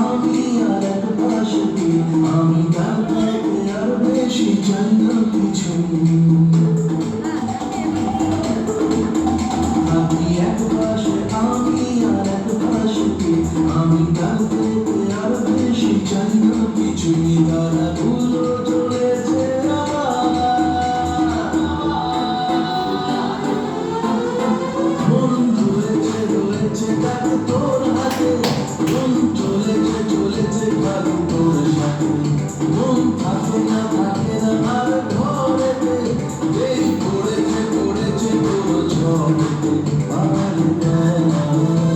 আমি আর এক পাশে আমি তার থেকে আর বেশি চাই না কিছু থাকি এক পাশে আমি আর এক পাশে আমি তার থেকে আর বেশি চাই না কিছুই তারাগুলো চলেছে মন রয়েছে রয়েছে তাকে তোর হাতে মন চলেছে চলেছে খালি তোর সাথে মন থাকে না আর ঘরেতে এই পড়েছে পড়েছে তোর ঝড়েতে পারে না